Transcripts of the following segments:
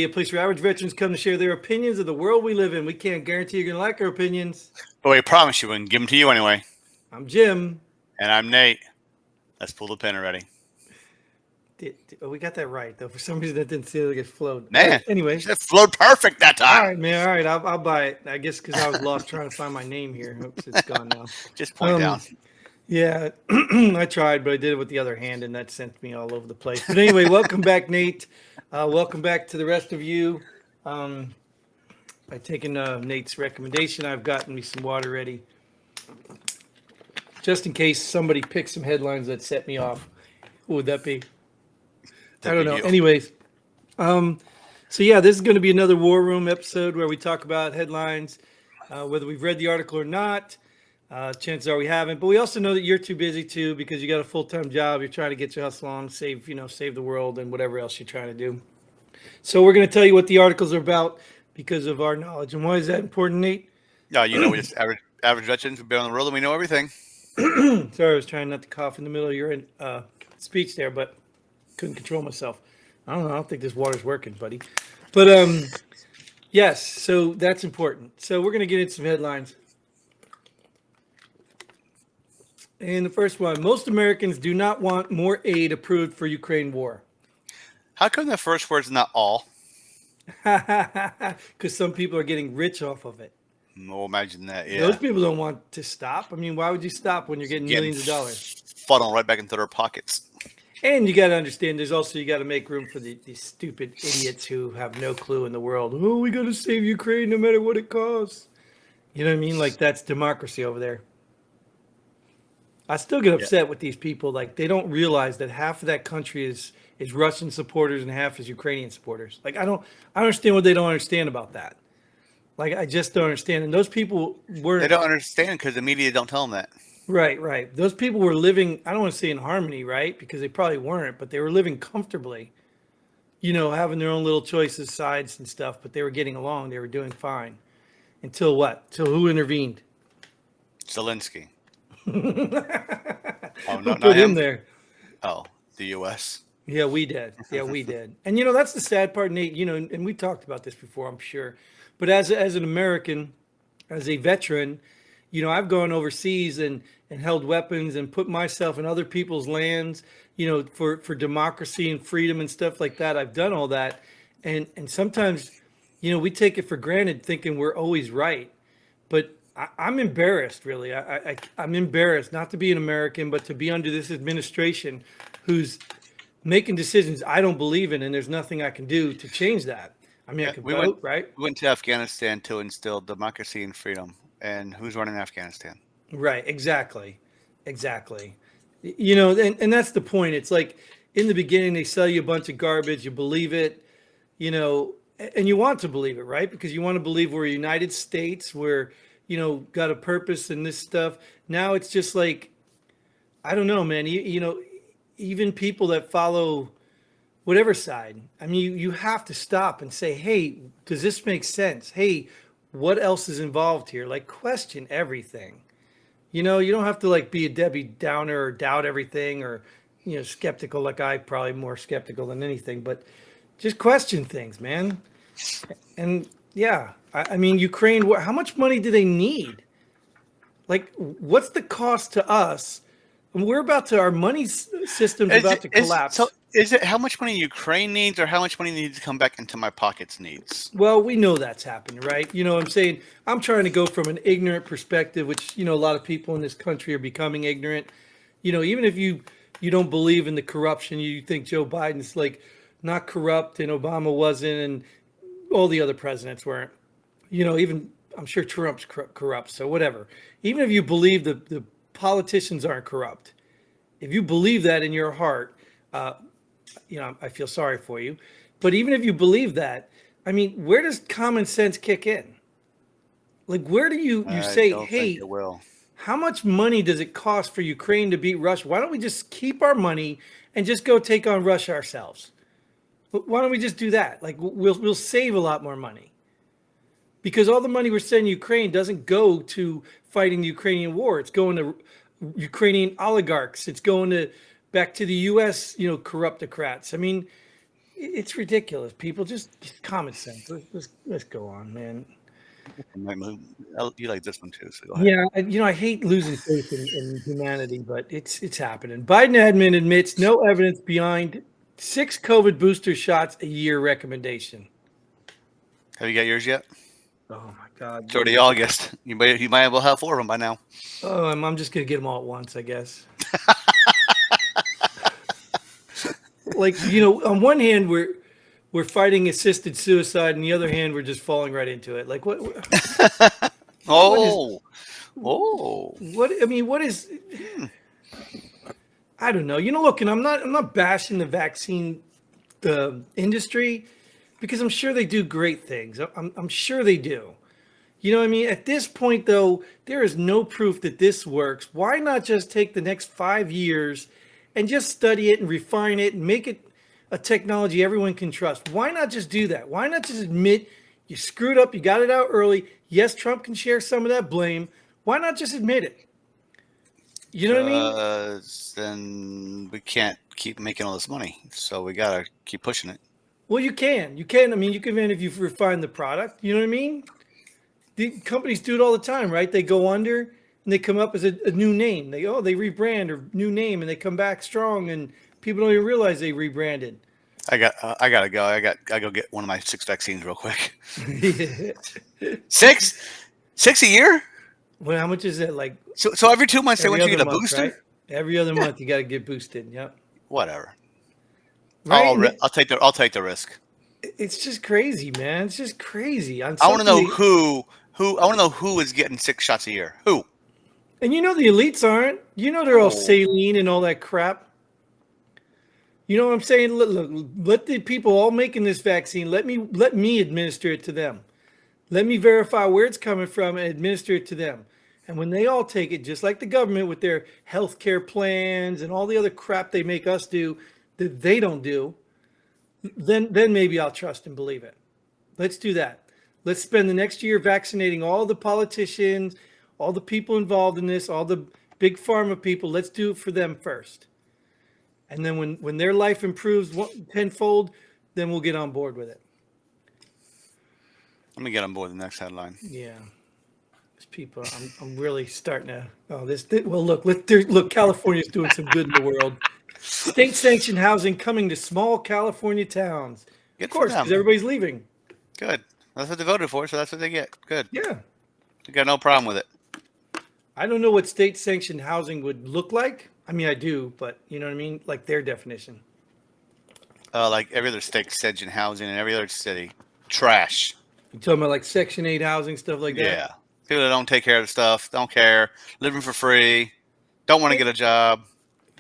a place where average veterans come to share their opinions of the world we live in. We can't guarantee you're going to like our opinions. But we promise you, we can give them to you anyway. I'm Jim. And I'm Nate. Let's pull the pin already. We got that right, though. For some reason, that didn't seem like it flowed. Man, right, anyway. It flowed perfect that time. All right, man. All right, I'll buy it. I guess because I was lost trying to find my name here. Oops, it's gone now. Just point down. Yeah, I tried, but I did it with the other hand, and that sent me all over the place. But anyway, welcome back, Nate. Welcome back to the rest of you. By taking Nate's recommendation, I've gotten me some water ready. Just in case somebody picks some headlines that set me off. Who would that be? I don't know. Anyways, so yeah, this is going to be another War Room episode where we talk about headlines, whether we've read the article or not. Chances are we haven't, but we also know that you're too busy too because you got a full-time job. You're trying to get your hustle on, save the world and whatever else you're trying to do. So we're going to tell you what the articles are about because of our knowledge. And why is that important, Nate? No, we just average veterans. We've been on the road and we know everything. Sorry, I was trying not to cough in the middle of your speech there, but couldn't control myself. I don't think this water's working, buddy. But yes, so that's important. So we're going to get into some headlines. And the first one, most Americans do not want more aid approved for Ukraine war. How come the first word's not all? Because some people are getting rich off of it. No, imagine that, yeah. Those people don't want to stop. I mean, why would you stop when you're getting millions of dollars? Funnel right back into their pockets. And you got to understand, you got to make room for these stupid idiots who have no clue in the world. Oh, we got to save Ukraine no matter what it costs. You know what I mean? Like, that's democracy over there. I still get upset with these people. Like, they don't realize that half of that country is Russian supporters and half is Ukrainian supporters. Like, I understand what they don't understand about that. Like, I just don't understand. And those people weren't. They don't understand because the media don't tell them that. Right. Those people were living, I don't want to say in harmony, right? Because they probably weren't, but they were living comfortably, having their own little choices, sides and stuff, but they were getting along. They were doing fine. Until what? Till who intervened? Zelensky. Oh, no, put him there. Oh, the U.S. Yeah, we did. And, that's the sad part, Nate, and we talked about this before, I'm sure. But as an American, as a veteran, I've gone overseas and held weapons and put myself in other people's lands, for democracy and freedom and stuff like that. I've done all that. And sometimes, we take it for granted thinking we're always right. But I'm embarrassed, really. I'm embarrassed not to be an American, but to be under this administration who's making decisions I don't believe in, and there's nothing I can do to change that. I mean, I can vote, right? We went to Afghanistan to instill democracy and freedom. And who's running Afghanistan? Right, exactly. And that's the point. It's like in the beginning, they sell you a bunch of garbage. You believe it, and you want to believe it, right? Because you want to believe we're a United States, we're, got a purpose and this stuff. Now it's just like, I don't know, man. Even people that follow whatever side, I mean, you have to stop and say, hey, does this make sense? Hey, what else is involved here? Like, question everything. You don't have to be a Debbie Downer or doubt everything or, skeptical. Like I probably more skeptical than anything, but just question things, man. And yeah, I mean, Ukraine, how much money do they need? Like, what's the cost to us? Our money system's about to collapse. So is it how much money Ukraine needs or how much money needs to come back into my pockets needs? Well, we know that's happening, right? I'm saying I'm trying to go from an ignorant perspective, which, a lot of people in this country are becoming ignorant. Even if you don't believe in the corruption, you think Joe Biden's not corrupt and Obama wasn't and all the other presidents weren't. Even I'm sure Trump's corrupt, so whatever. Even if you believe the politicians aren't corrupt, if you believe that in your heart, I feel sorry for you. But even if you believe that, I mean, where does common sense kick in? Like, where do you say, hey, how much money does it cost for Ukraine to beat Russia? Why don't we just keep our money and just go take on Russia ourselves? Why don't we just do that? Like, we'll save a lot more money. Because all the money we're sending Ukraine doesn't go to fighting the Ukrainian war. It's going to Ukrainian oligarchs. It's going back to the U.S., corruptocrats. I mean, It's ridiculous. People just common sense. Let's go on, man. You like this one too, so go ahead. Yeah, I hate losing faith in humanity, but it's happening. Biden admin admits no evidence behind 6 COVID booster shots a year recommendation. Have you got yours yet? Oh my God! It's already August. You might as well have 4 of them by now. Oh, I'm just gonna get them all at once, I guess. Like on one hand we're fighting assisted suicide, and the other hand we're just falling right into it. Like what? Oh, oh. What? I mean, what is? I don't know. Look, and I'm not bashing the vaccine the industry because I'm sure they do great things. I'm sure they do. You know what I mean? At this point, though, there is no proof that this works. Why not just take the next 5 years and just study it and refine it and make it a technology everyone can trust? Why not just do that? Why not just admit you screwed up, you got it out early? Yes, Trump can share some of that blame. Why not just admit it? You know what I mean? Then we can't keep making all this money, so we gotta keep pushing it. Well, you can. You can. I mean, you can if you refine the product. You know what I mean? The companies do it all the time, right? They go under and they come up as a new name. They rebrand or new name, and they come back strong, and people don't even realize they rebranded. I gotta go. I go get one of my 6 vaccines real quick. 6 a year? Well, how much is it? Like So every 2 months they every want you to other get a month, booster? right? Every other month you got to get boosted. Yep. Whatever. Right? I'll take the risk. It's just crazy, man. It's just crazy. I want to know I want to know who is getting 6 shots a year. Who? And the elites aren't. They're all Oh. saline and all that crap. You know what I'm saying? Look, let the people all making this vaccine, let me administer it to them. Let me verify where it's coming from and administer it to them. And when they all take it, just like the government with their health care plans and all the other crap they make us do that they don't do, then maybe I'll trust and believe it. Let's do that. Let's spend the next year vaccinating all the politicians, all the people involved in this, all the big pharma people. Let's do it for them first. And then when their life improves tenfold, then we'll get on board with it. Let me get on board the next headline. Yeah. These people, I'm really starting to. Well, look, California's doing some good in the world. State-sanctioned housing coming to small California towns. Good Of course, for them. because everybody's leaving. Good. That's what they voted for, so that's what they get. Good. Yeah. I got no problem with it. I don't know what state-sanctioned housing would look like. I mean, I do, but you know what I mean? Like their definition. Like every other state-sanctioned housing in every other city. Trash. You talking about like Section 8 housing, stuff like that? Yeah. People that don't take care of the stuff, don't care, living for free, don't want to get a job.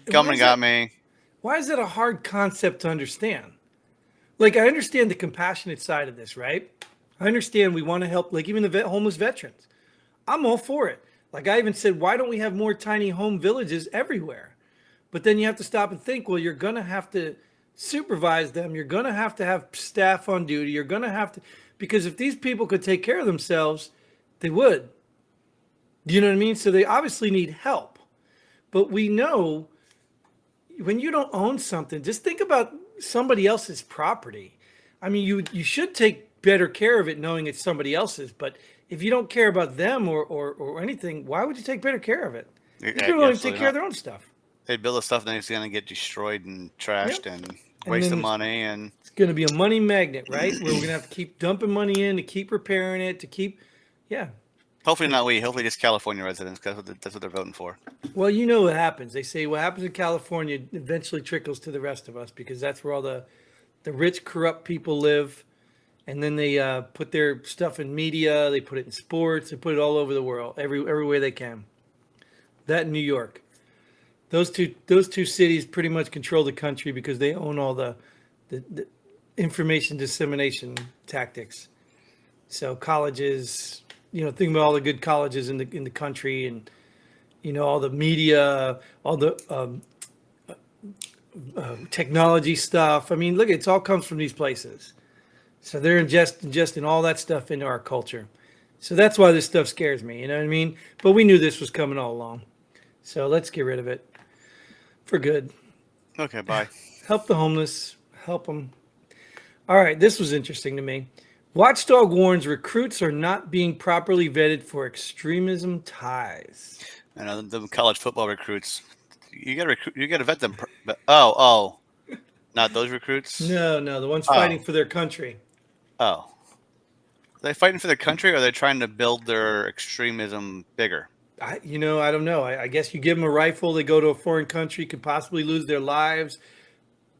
Government got me. Why is that a hard concept to understand? Like, I understand the compassionate side of this, right? I understand we want to help, like even the homeless veterans. I'm all for it. Like I even said, why don't we have more tiny home villages everywhere? But then you have to stop and think, well, you're going to have to supervise them. You're going to have staff on duty. You're going to have to, because if these people could take care of themselves, they would. You know what I mean? So they obviously need help. But we know when you don't own something, just think about somebody else's property. I mean, you should take better care of it knowing it's somebody else's. But if you don't care about them or anything, why would you take better care of it? People don't even take care of their own stuff. They build the stuff, then it's going to get destroyed and trashed and waste of money. And it's going to be a money magnet, right? Where we're going to have to keep dumping money in to keep repairing it, to keep, yeah. Hopefully not we. Hopefully just California residents, because that's what they're voting for. Well, you know what happens. They say what happens in California eventually trickles to the rest of us because that's where all the rich, corrupt people live. And then they put their stuff in media. They put it in sports. They put it all over the world, every way they can. That in New York. Those two cities pretty much control the country because they own all the information dissemination tactics. So colleges, think about all the good colleges in the country, and all the media, all the technology stuff. I mean, look, it all comes from these places. So they're ingesting all that stuff into our culture. So that's why this stuff scares me. You know what I mean? But we knew this was coming all along. So let's get rid of it for good. Okay, bye. Help the homeless. Help them. All right, this was interesting to me. Watchdog warns recruits are not being properly vetted for extremism ties. And the college football recruits, you got to recruit. You got to vet them. Oh, not those recruits. No, the ones Oh, fighting for their country. oh. Are they fighting for their country, or are they trying to build their extremism bigger? I don't know. I guess you give them a rifle, they go to a foreign country, could possibly lose their lives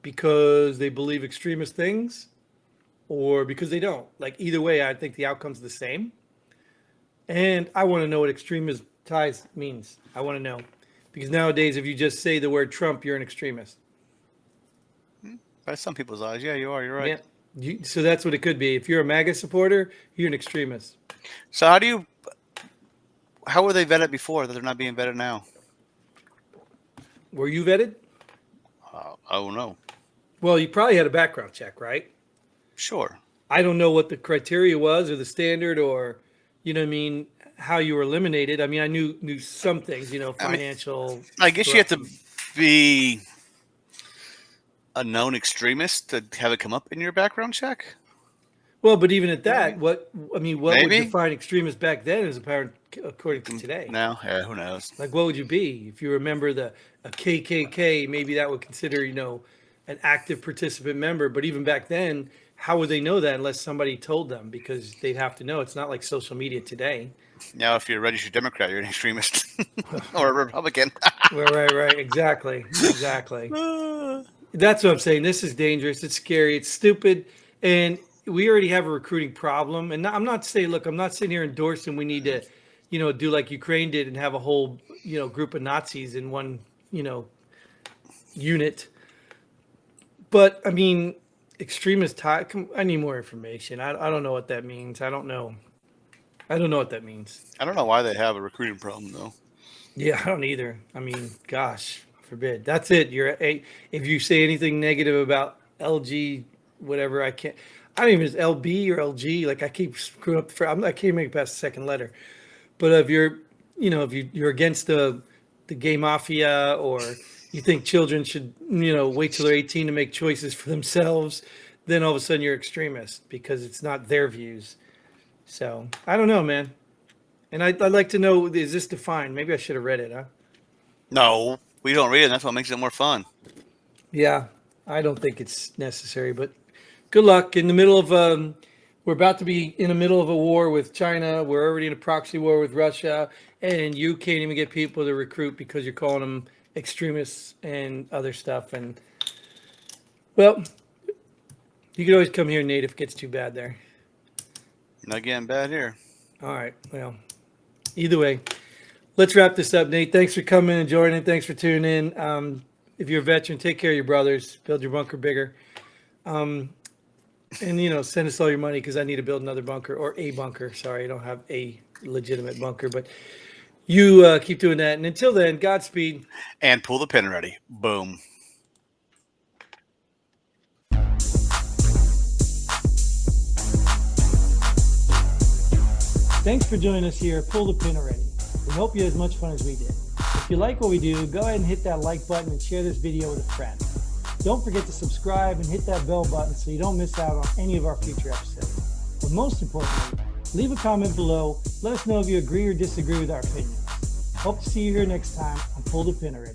because they believe extremist things or because they don't. Like either way, I think the outcome's the same. And I want to know what extremist ties means. I want to know. Because nowadays, if you just say the word Trump, you're an extremist. By some people's eyes, yeah, you are. You're right. Yeah. So that's what it could be. If you're a MAGA supporter, you're an extremist. So how were they vetted before that they're not being vetted now? Were you vetted? Oh no. Well, you probably had a background check, right? Sure. I don't know what the criteria was or the standard or, you know what I mean, how you were eliminated. I mean, I knew some things, financial. I guess you have to be a known extremist to have it come up in your background check. Well, but even at that, what would Maybe. define extremist back then is apparent according to today. No, yeah, who knows? Like, what would you be if you remember a KKK? Maybe that would consider an active participant member. But even back then, how would they know that unless somebody told them? Because they'd have to know. It's not like social media today. Now, if you're a registered Democrat, you're an extremist or a Republican. Right. Exactly. That's what I'm saying. This is dangerous. It's scary. It's stupid. And we already have a recruiting problem. And I'm not saying, look, I'm not sitting here endorsing we need to, do like Ukraine did and have a whole, group of Nazis in one, unit. But I mean, extremist tie. I need more information. I don't know what that means. I don't know what that means. I don't know why they have a recruiting problem though. Yeah, I don't either. I mean, gosh, forbid. That's it. If you say anything negative about LG, whatever, I can't. I don't even, is LB or LG. Like I keep screwing up. I can't make it past the second letter. But if you're, if you're against the gay mafia, or you think children should, wait till they're 18 to make choices for themselves, then all of a sudden you're extremist because it's not their views. So I don't know, man. And I'd like to know, is this defined? Maybe I should have read it, huh? No, we don't read it. And that's what makes it more fun. Yeah, I don't think it's necessary, but good luck. In the middle of, we're about to be in the middle of a war with China. We're already in a proxy war with Russia, and you can't even get people to recruit because you're calling them extremists and other stuff. And well, you can always come here, Nate, if it gets too bad there. Not getting bad here. All right. Well, either way, let's wrap this up, Nate. Thanks for coming and joining. Thanks for tuning in. If you're a veteran, take care of your brothers. Build your bunker bigger. And, send us all your money because I need to build another bunker, or a bunker. Sorry, I don't have a legitimate bunker. But you keep doing that. And until then, Godspeed. And pull the pin ready. Boom. Thanks for joining us here. Pull the pin already. We hope you had as much fun as we did. If you like what we do, go ahead and hit that like button and share this video with a friend. Don't forget to subscribe and hit that bell button so you don't miss out on any of our future episodes. But most importantly, leave a comment below. Let us know if you agree or disagree with our opinions. Hope to see you here next time on Pull the Pin Already.